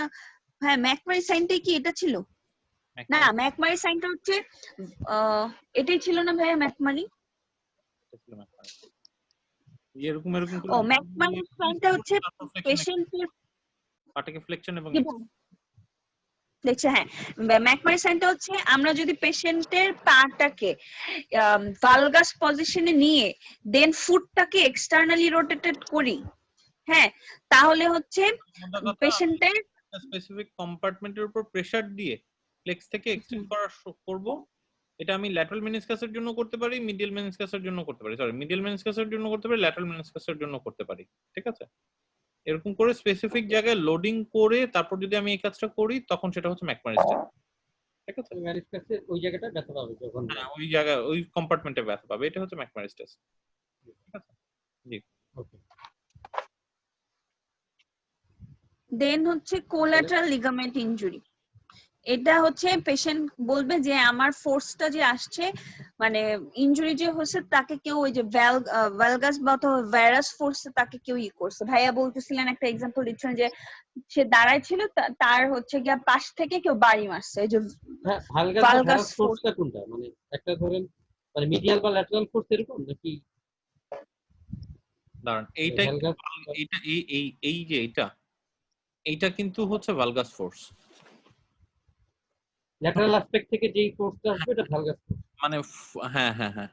হ্যাঁ ম্যাকমারি সাইনটাই কি এটা ছিল? না, ম্যাকমারি সাইনটা হচ্ছে এটাই ছিল না ভাইয়া? ম্যাকমারি এরকম ও ম্যাকমারি সাইনটা হচ্ছে পেশেন্টের পাটাকে ফ্লেকশন এবং ফ্লেকশন। হ্যাঁ, ম্যাকমারি সাইনটা হচ্ছে আমরা যদি পেশেন্টের পাটাকে ভালগাস পজিশনে নিয়ে দেন ফুটটাকে এক্সটার্নালি রোটেটেড করি, হ্যাঁ, তাহলে হচ্ছে পেশেন্টের স্পেসিফিক কম্পার্টমেন্টের উপর প্রেসার দিয়ে ফ্লেক্স থেকে এক্সটেন্ড করা করব। এটা আমি ল্যাটারাল মেনিসকাসের জন্য করতে পারি, মিডিয়াল মেনিসকাসের জন্য করতে পারি, মিডিয়াল মেনিসকাসের জন্য করতে পারি, ল্যাটারাল মেনিসকাসের জন্য করতে পারি। ঠিক আছে, এরকম করে স্পেসিফিক জায়গায় লোডিং করে তারপর যদি আমি এই কাজটা করি তখন সেটা হচ্ছে ম্যাকমারি স্টেজ। ঠিক আছে, মেনিসকাসে ওই জায়গাটা ব্যথা পাবে যখন, হ্যাঁ ওই জায়গায় ওই কম্পার্টমেন্টে ব্যথা পাবে, এটা হচ্ছে ম্যাকমারি স্টেজ। ঠিক আছে, জি ওকে। দেন হচ্ছে কোলাটারাল লিগামেন্ট ইনজুরি। এটা হচ্ছে পেশেন্ট বলবে যে আমার ফোর্সটা যে আসছে, মানে ইনজুরি যে হচ্ছে তাকে কেউ ওই যে ভ্যালগাস বা অথবা ভাইরাস ফোর্সে তাকে কেউ করছে। ভাইয়া বলতেছিলেন একটা এক্সাম্পল দিচ্ছেন যে সে দাঁড়ায় ছিল, তার হচ্ছে গিয়া পাশ থেকে কেউ বাড়ি মারছে। এই যে ভালগাস ফোর্সটা কোনটা, মানে একটা ধরেন মানে মিডিয়াল বা ল্যাটারাল ফোর্স এরকম নাকি? দাঁড়ান, এইটা এই যে এইটা কিন্তু হচ্ছে ভালগাস ফোর্স। ল্যাটারাল অ্যাসপেক্ট থেকে যেই ফোর্সটা আসবে এটা ভালগাস ফোর্স। মানে হ্যাঁ হ্যাঁ হ্যাঁ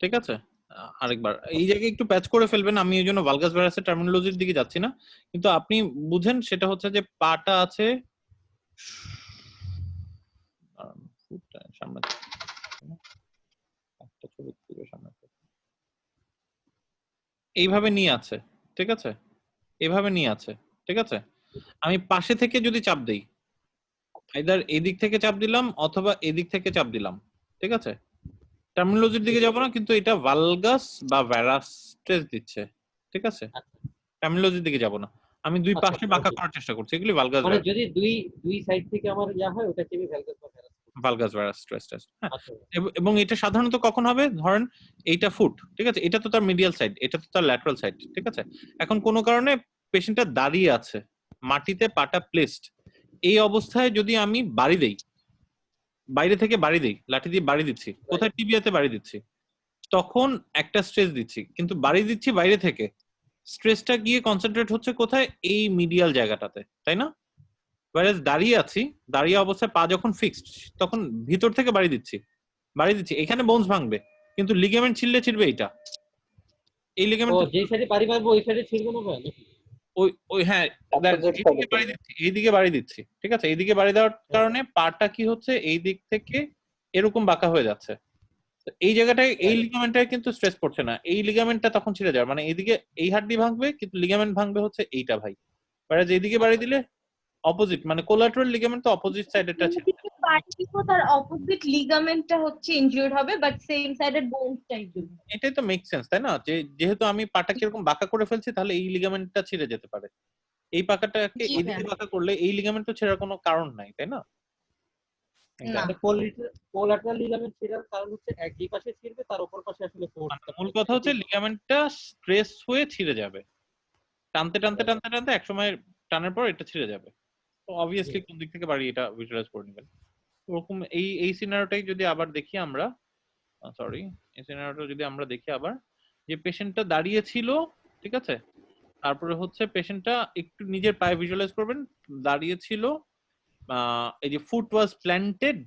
ঠিক আছে। আরেকবার এই জায়গায় একটু প্যাচ করে ফেলবেন, আমি এই জন্য ভালগাস ভাইরাসের টার্মিনোলজির দিকে যাচ্ছি না, কিন্তু আপনি বুঝেন সেটা হচ্ছে যে পাটা আছে সামনে, এইভাবে নিয়ে আছে। ঠিক আছে, এইভাবে নিয়ে আছে। ঠিক আছে, আমি পাশে থেকে যদি চাপ দেই, আইদার এদিক থেকে চাপ দিলাম অথবা এদিক থেকে চাপ দিলাম। ঠিক আছে, টার্মিনোলজির দিকে যাব না, কিন্তু এটা ভালগাস বা ভাইরাস স্ট্রেস দিচ্ছে। ঠিক আছে, টার্মিনোলজির দিকে যাব না, আমি দুই পাশে বাঁকা করার চেষ্টা করছি, এগুলি ভালগাস। মানে যদি দুই সাইড থেকে আমার ইয়া হয় ওটাকে আমি ভালগাস বা virus, valgus virus stress test. হ্যাঁ, এবং এটা সাধারণত কখন হবে? ধরেন এইটা ফুট, ঠিক আছে, এটা তো তার মিডিয়াল সাইড, এটা তো তার ল্যাটারাল সাইড। ঠিক আছে, এখন কোনো কারণে পেশেন্টটা দাঁড়িয়ে আছে, মাটিতে পাটা প্লেসড, এই অবস্থায় যদি আমি বাড়ি দেই, বাইরে থেকে বাড়ি দেই, লাঠি দিয়ে বাড়ি দিচ্ছি, কোথায়? টিবিয়াতে বাড়ি দিচ্ছি, তখন একটা স্ট্রেস দিচ্ছি, কিন্তু বাড়ি দিচ্ছি বাইরে থেকে, স্ট্রেসটা গিয়ে কনসেন্ট্রেট হচ্ছে কোথায়? এই মিডিয়াল জায়গাটাতে, তাই না? ওয়ারেজ দাঁড়িয়ে আছি, দাঁড়িয়ে অবস্থায় পা যখন ফিক্সড, তখন ভিতর থেকে বাড়ি দিচ্ছি, এখানে বোনস ভাঙবে, কিন্তু লিগামেন্ট ছিঁড়লে ছিঁড়বে এইটা, এই লিগামেন্ট যে সাইডে বাড়ি মারবো ওই সাইডে ছিঁড়বে না ভাই? ওই হ্যাঁ, এইদিকে বাড়ি দিচ্ছি। ঠিক আছে, এইদিকে বাড়ি দেওয়ার কারণে পাটা কি হচ্ছে? এই দিক থেকে এরকম বাঁকা হয়ে যাচ্ছে, এই জায়গাটায় এই লিগামেন্টটায় কিন্তু স্ট্রেস পড়ছে না, এই লিগামেন্টটা তখন ছিঁড়ে যাবে, মানে এইদিকে এই হাড্ডি ভাঙবে কিন্তু লিগামেন্ট ভাঙবে হচ্ছে এইটা ভাই। ওয়ারেজ এইদিকে বাড়ি দিলে অপোজিট, মানে কোলাটারাল লিগামেন্ট তো অপোজিট সাইডেরটা ছিঁড়বে, তার অপোজিট লিগামেন্টটা হচ্ছে ইনজুর্ড হবে, বাট সেম সাইডের বোনসটা ইনজুর্ড হবে। এটাই তো মেক সেন্স, তাই না? যে যেহেতু আমি পাটাকে এরকম বাঁকা করে ফেলছি, তাহলে এই লিগামেন্টটা ছিঁড়ে যেতে পারে, এই পাকাটাকে এইদিকে বাঁকা করলে এই লিগামেন্ট তো ছেঁড়ার কোনো কারণ নাই, তাই না? কোলাটারাল লিগামেন্ট ছেঁড়ার কারণ হচ্ছে এক যে পাশে ছিঁড়বে তার উপর পাশে আসলে ফোর্স, মূল কথা হচ্ছে লিগামেন্টটা স্ট্রেস হয়ে ছিঁড়ে যাবে, টানতে টানতে টানতে টানতে একসময় টানার পর এটা ছিঁড়ে যাবে, তো অবভিয়াসলি কোন দিক থেকে বাড়ি এটা ভিজুয়ালাইজ করে নেবেন। ওরকম এই সিনারিওটাই যদি আবার দেখি আমরা, এই সিনারিওটা যদি আমরা দেখি আবার, যে পেশেন্টটা দাঁড়িয়ে ছিল, ঠিক আছে, তারপরে হচ্ছে পেশেন্টটা একটু নিজের পায়ে ভিজুয়ালাইজ করবেন, দাঁড়িয়ে ছিল, এই যে ফুট ওয়াজ প্ল্যান্টেড,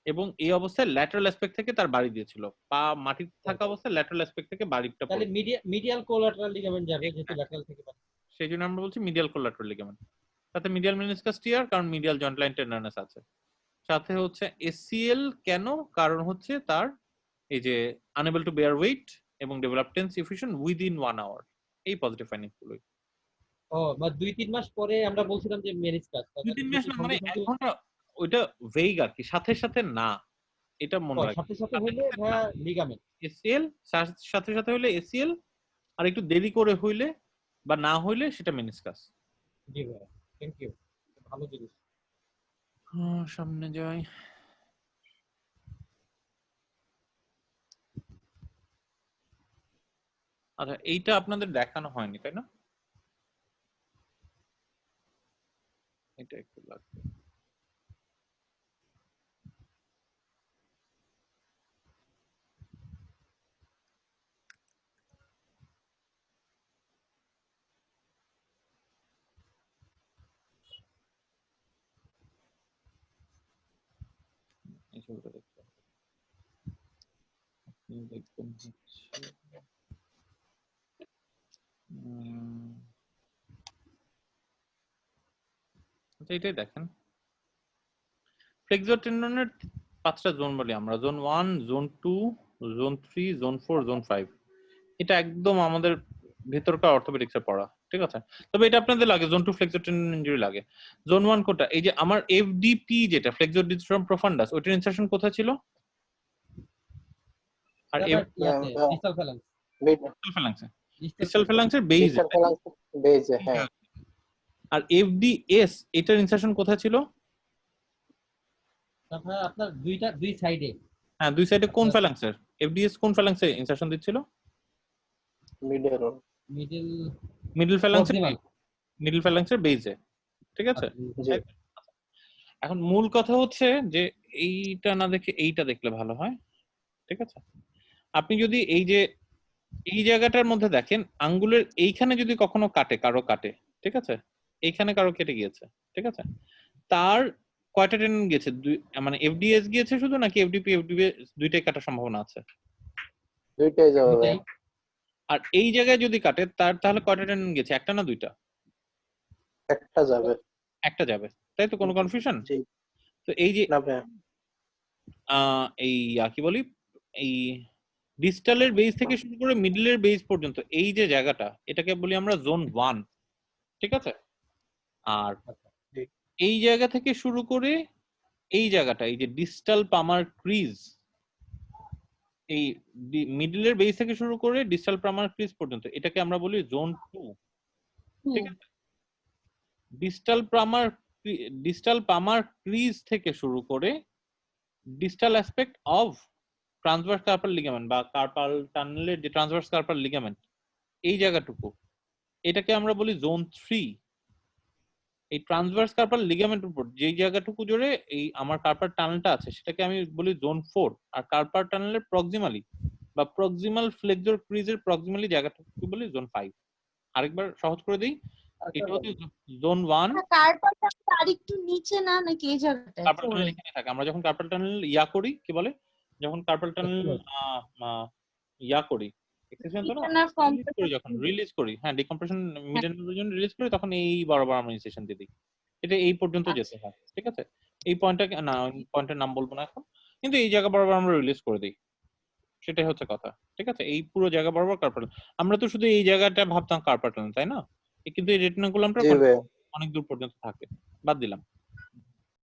এবং এই অবস্থায় ল্যাটারাল অ্যাসপেক্ট থেকে তার বাড়ি দিয়েছিল, পা মাটিতে থাকা অবস্থায় ল্যাটারাল অ্যাসপেক্ট থেকে বাড়িটা তাহলে মিডিয়াল কোলাটারাল লিগামেন্ট যাবে যেহেতু ল্যাটারাল থেকে বাড়ি। সেই জন্য আমরা বলছি মিডিয়াল কোলাটারাল লিগামেন্ট। সাথে মিডিয়াল মেনিসকাস টিয়ার, কারণ মিডিয়াল জয়েন্ট লাইন টেন্ডারনেস আছে। সাথে হচ্ছে এসসিএল কেন, কারণ হচ্ছে তার এই যে আনএবল টু বেয়ার ওয়েট এবং develop tense effusion within 1 hour, এই পজিটিভ ফাইন্ডিংস গুলো। ও মানে 2-3 মাস পরে আমরা বলছিলাম যে মেনিসকাস, 2-3 মাস না, মানে 1 ঘন্টা, ওইটা ভেগ আর কি, সাথে সাথে না, এটা মনে রাখবেন। সাথে সাথে হইলে ভাইয়া লিগামেন্ট, এসসিএল সাথে সাথে হইলে এসসিএল, আর একটু দেরি করে হইলে বা না হইলে সেটা মেনিসকাস। জি ভাইয়া, থ্যাংক ইউ, ভালো জিনিস। সামনে যাই। আচ্ছা, এইটা আপনাদের দেখানো হয়নি তাই না? এটা একটু লাগবে। এই ছবিটা দেখতে হবে। আপনি দেখবেন হচ্ছে আচ্ছা, এটাই দেখেন। ফ্লেক্সর টেন্ডনের 5টা জোন বলি আমরা, zone 1, zone 2, zone 3, zone 4, zone 5। এটা একদম আমাদের ভেতরকার অর্থোপেডিক্সে পড়া, ঠিক আছে? তবে এটা আপনাদের লাগে জোন 2 ফ্লেক্সর টেন্ডন ইনজুরি লাগে। জোন 1 কোটা, এই যে আমার এফডিপি যেটা ফ্লেক্সর ডিস্ট্রম প্রফান্ডাস, ওইটার ইনসারশন কোথায় ছিল? আর ডিস্টাল ফ্যালাংস, ডিস্টাল ফ্যালাংসের বেইজে, হ্যাঁ। আর এফডিএস এটার ইনসারশন কোথায় ছিল? তারপরে আপনার দুই সাইডে। হ্যাঁ, দুই সাইডে কোন ফ্যালাংসের? এফডিএস কোন ফ্যালাংসে ইনসারশন দিচ্ছিল? মিডল ফ্যালাংসের বেইজে, ঠিক আছে? এখন মূল কথা হচ্ছে যে এইটা না দেখে এইটা দেখলে ভালো হয়, ঠিক আছে? আপনি যদি এই যে এই জায়গাটার মধ্যে দেখেন, আঙ্গুলের এইখানে যদি কখনো কারো কাটে, ঠিক আছে, এইখানে কারো কেটে গিয়েছে, ঠিক আছে, তার কয়টা টেন্ডন গিয়েছে? মানে এফডিএস গিয়েছে শুধু, নাকি এফডিপি দুইটাই কাটার সম্ভাবনা আছে? দুইটাই যাবে। আর এই জায়গায় যদি কাটে তার তাহলে কয়টা টেন্ডন গেছে? একটা না দুইটা? একটা যাবে। একটা যাবে, তাই তো? কোনো কনফিউশন? তো এই যে এই কি বলি, এই ডিস্টালের বেস থেকে শুরু করে মিডলের বেস পর্যন্ত এই যে জায়গাটা, এটাকে বলি আমরা জোন 1, ঠিক আছে? আর এই জায়গা থেকে শুরু করে এই জায়গাটা, এই যে ডিস্টাল পামার ক্রিজ, এই মিডলের বেস থেকে শুরু করে ডিস্টাল পামার ক্রিজ পর্যন্ত, এটাকে আমরা বলি জোন 2, ঠিক আছে? ডিস্টাল পামার ক্রিজ থেকে শুরু করে distal aspect of transverse carpal ligament বা কার্পাল টানেলের যে ট্রান্সভার্স কার্পাল লিগামেন্ট, এই জায়গাটুকু, এটাকে আমরা বলি জোন 3। এই ট্রান্সভার্স কার্পাল লিগামেন্টের উপর যে জায়গাটুকু জুড়ে এই আমার কার্পাল টানেলটা আছে, সেটাকে আমি বলি জোন 4। আর কার্পাল টানেলের প্রক্সিমালি বা প্রক্সিমাল ফ্লেক্সর ক্রিজের প্রক্সিমালি জায়গাটুকু বলি জোন 5। আরেকবার সহজ করে দেই, এটা হচ্ছে জোন 1। কার্পাল টানেল আরেকটু নিচে না, নাকি এই জায়গাটায়? কার্পাল টানেল এখানে থাকে। আমরা যখন কার্পাল টানেল করি, কি বলে, যখন কার্পাল টানেল করি, এক্সেশন তো না, যখন রিলিজ করি, হ্যাঁ, ডিকম্প্রেশন মিডের জন্য রিলিজ করি, তখন এই বরাবর আমরা ইনসেশন দিয়ে দিই। এটা এই পর্যন্ত যেতে হয়, ঠিক আছে? এই পয়েন্টটা না, পয়েন্টের নাম বলবো না এখন, কিন্তু এই জায়গা বরাবর আমরা রিলিজ করে দিই, সেটাই হচ্ছে কথা, ঠিক আছে? এই পুরো জায়গা বরাবর কার্পাল। আমরা তো শুধু এই জায়গাটা ভাবতাম কার্পাল টানেল, তাই না? কিন্তু এই রেটিনাকুলামটা অনেক দূর পর্যন্ত থাকে, বাদ দিলাম।